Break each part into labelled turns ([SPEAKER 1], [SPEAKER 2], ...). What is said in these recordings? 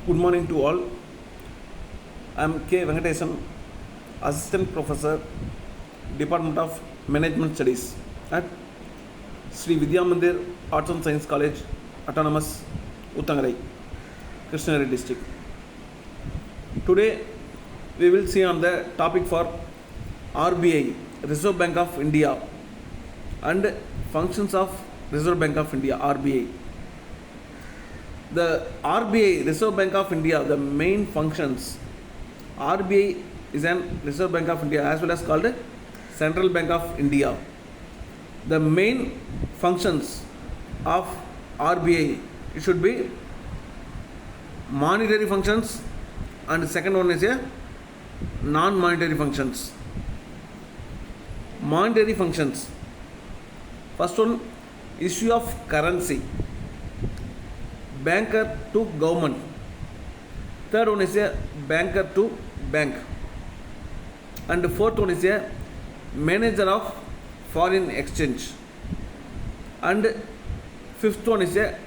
[SPEAKER 1] Good morning to all. I am K.Venkatesan, Assistant Professor, Department of Management Studies at Sri Vidya Mandir Arts and Science College, Autonomous, Uttangarai, Krishnagiri district. Today we will see on the topic for RBI, Reserve Bank of India, and functions of Reserve Bank of India, RBI. The RBI, Reserve Bank of India, the main functions. RBI is an Reserve Bank of India as well as called Central Bank of India. The main functions of RBI it should be monetary functions, and the second one is a non-monetary functions. Monetary functions. First one, issue of currency. Banker to government. Third one is a banker to bank. And the fourth one is a manager of foreign exchange. And fifth one is a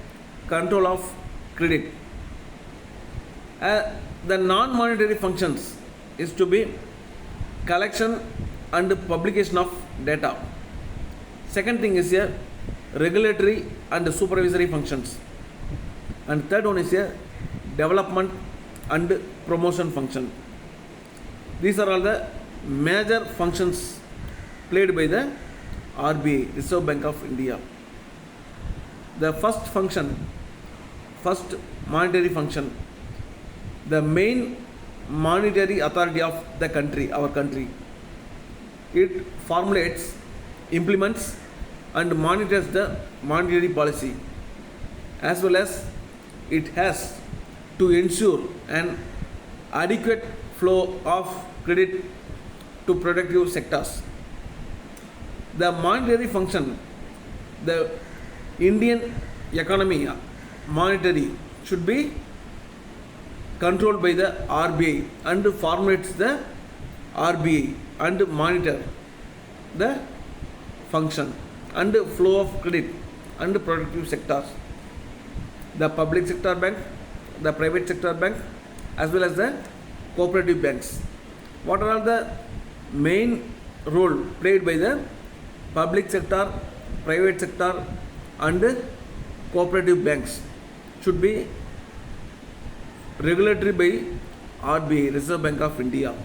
[SPEAKER 1] control of credit. The non-monetary functions is to be collection and publication of data. Second thing is a regulatory and supervisory functions. And third one is a development and promotion function. These are all the major functions played by the RBI, Reserve Bank of India. The first function, first monetary function, the main monetary authority of the country, our country. It formulates, implements and monitors the monetary policy, as well as it has to ensure an adequate flow of credit to productive sectors. The monetary function, the Indian economy monetary should be controlled by the RBI and formulates the RBI and monitor the function and flow of credit and productive sectors. The public sector bank, the private sector bank, as well as the cooperative banks. What are all the main role played by the public sector, private sector and cooperative banks should be regulatory by RBI, Reserve Bank of India.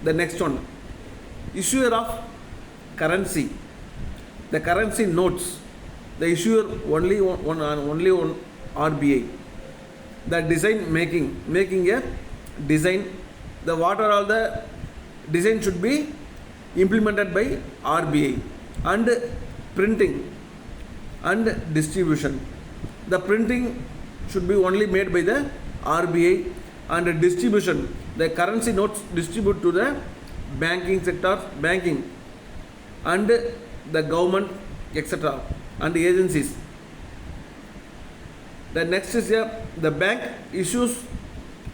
[SPEAKER 1] The next one, issuer of currency. The currency notes. The issuer only one RBI. The design making a design. The what are all the design should be implemented by RBI, and printing and distribution. The printing should be only made by the RBI, and distribution, the currency notes distribute to the banking sector, banking and the government, etc. and the agencies. The next is the bank issues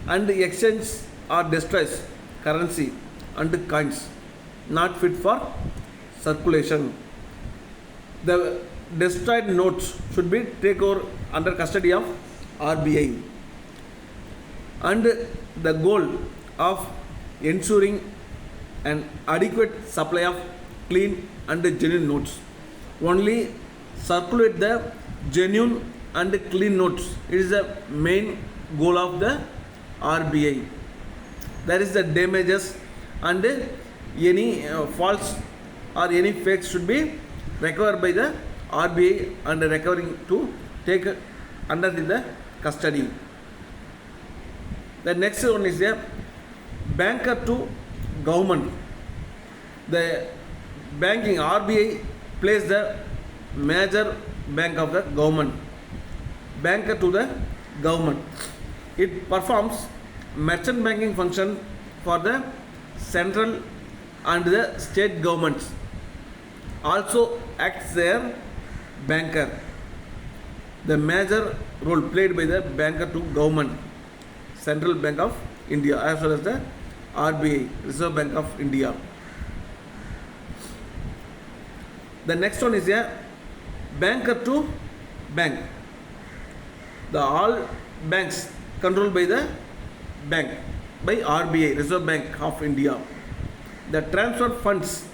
[SPEAKER 1] and exchange or destroys currency and coins not fit for circulation. The destroyed notes should be taken over under custody of RBI, and the goal of ensuring an adequate supply of clean and genuine notes. Only circulate the genuine and clean notes. It is the main goal of the RBI. There is the damages and any false or any fakes should be recovered by the RBI and recovering to take under the custody. The next one is a banker to government. The banking RBI plays the major bank of the government. Banker to the government. It performs merchant banking function for the central and the state governments. Also acts their banker. The major role played by the banker to government, Central Bank of India, as well as the RBI, Reserve Bank of India. The next one is a banker to bank. The all banks controlled by the bank, by RBI, Reserve Bank of India. The transfer funds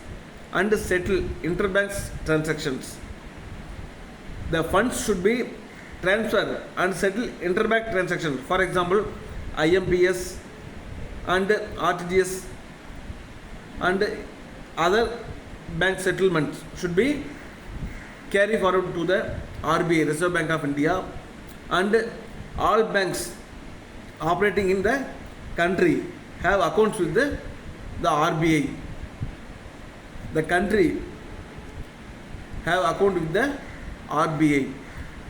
[SPEAKER 1] and settle interbanks transactions. The funds should be transferred and settle interbank transactions. For example, IMPS and RTGS and other bank settlements should be carried forward to the RBI, Reserve Bank of India, and all banks operating in the country have accounts with the RBI. The country have account with the RBI,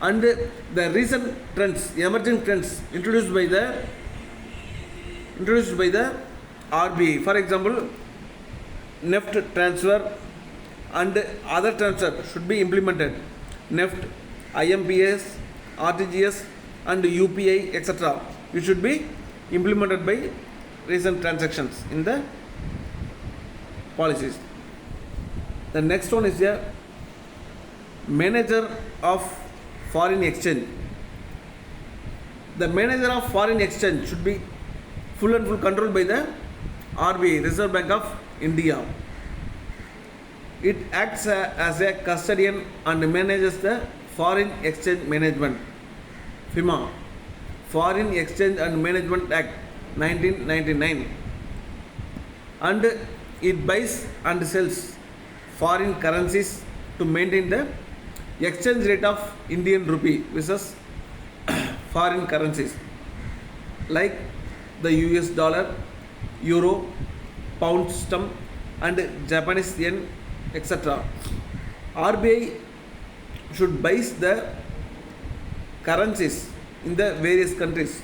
[SPEAKER 1] and the recent trends, emerging trends introduced by the RBI. For example, NEFT transfer and other transfer should be implemented. NEFT, IMPS, RTGS and UPI, etc. It should be implemented by recent transactions in the policies. The next one is a manager of foreign exchange. The manager of foreign exchange should be full and full controlled by the RBI, Reserve Bank of India. It acts as a custodian and manages the Foreign Exchange Management, FIMA, Foreign Exchange and Management Act 1999, and it buys and sells foreign currencies to maintain the exchange rate of Indian rupee versus foreign currencies like the US dollar, euro, pound sterling and Japanese yen, etc. RBI should buy the currencies in the various countries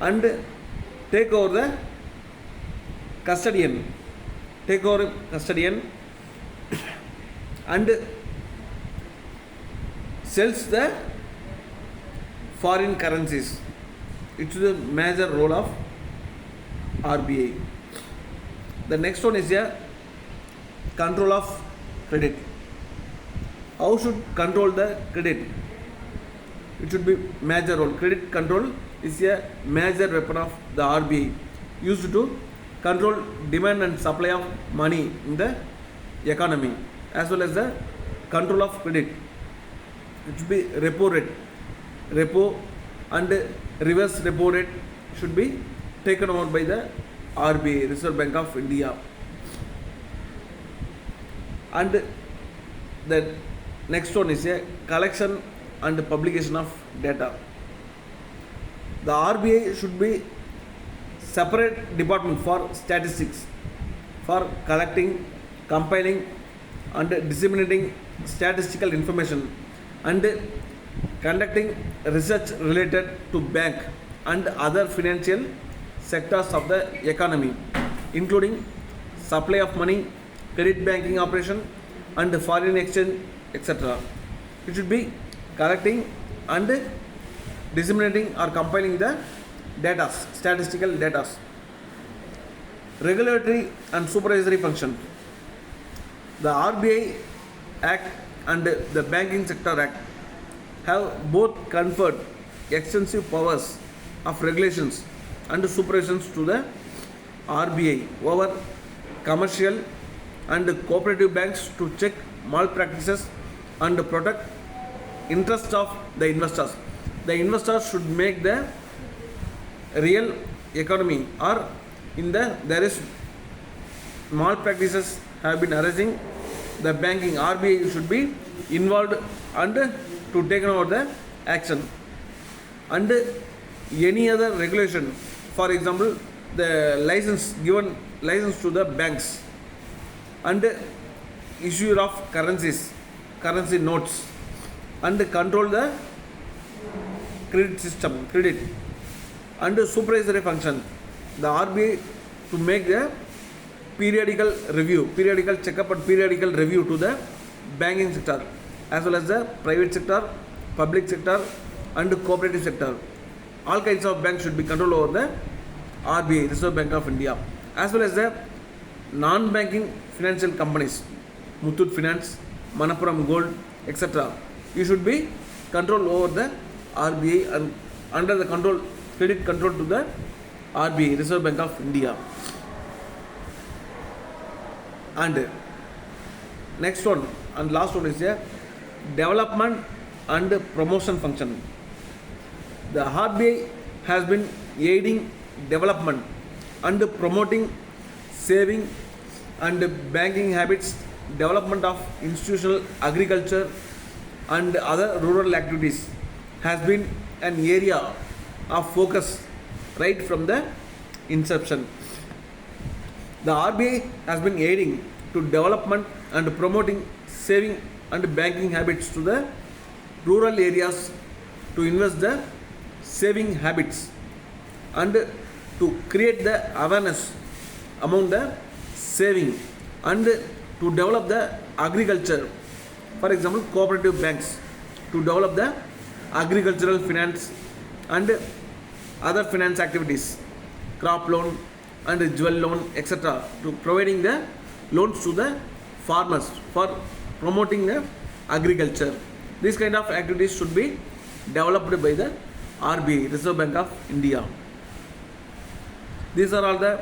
[SPEAKER 1] and take over the custodian and sells the foreign currencies. It is a major role of RBI. The next one is a control of credit. How should control the credit? It should be major role. Credit control is a major weapon of the RBI used to control demand and supply of money in the economy, as well as the control of credit. It should be repo rate. Repo and reverse repo rate should be taken over by the RBI, Reserve Bank of India. And the next one is a collection and publication of data. The RBI should be separate department for statistics, for collecting, compiling and disseminating statistical information and conducting research related to bank and other financial sectors of the economy, including supply of money, credit banking operation and foreign exchange, etc. It should be collecting and disseminating or compiling the data, statistical data. Regulatory and supervisory function. The RBI Act and the Banking Sector Act have both conferred extensive powers of regulations and supervisions to the RBI over commercial and cooperative banks to check malpractices and protect interests of the investors. The investors should make the real economy, or in the there is malpractices have been arising, the banking RBI should be involved and to take over the action. And any other regulation, for example, the license given license to the banks and issue of currency notes and control the credit system, credit and supervisory function. The RBI to make the periodical checkup and periodical review to the banking sector, as well as the private sector, public sector and cooperative sector. All kinds of banks should be controlled over the RBI, Reserve Bank of India, as well as the non-banking financial companies, Muthoot Finance, Manappuram Gold, etc. You should be controlled over the RBI and under the control, credit control to the RBI, Reserve Bank of India. And next one and last one is a development and promotion function. The RBI has been aiding development and promoting saving and banking habits, development of institutional agriculture and other rural activities has been an area of focus right from the inception. The RBI has been aiding to development and promoting saving and banking habits to the rural areas, to invest the saving habits and to create the awareness among the saving and to develop the agriculture. For example, cooperative banks to develop the agricultural finance and other finance activities, crop loan and jewel loan, etc., to providing the loans to the farmers for promoting the agriculture. These kind of activities should be developed by the RBI, Reserve Bank of India. These are all the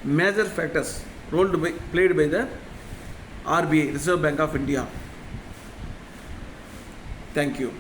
[SPEAKER 1] major factors played by the RBI, Reserve Bank of India. Thank you.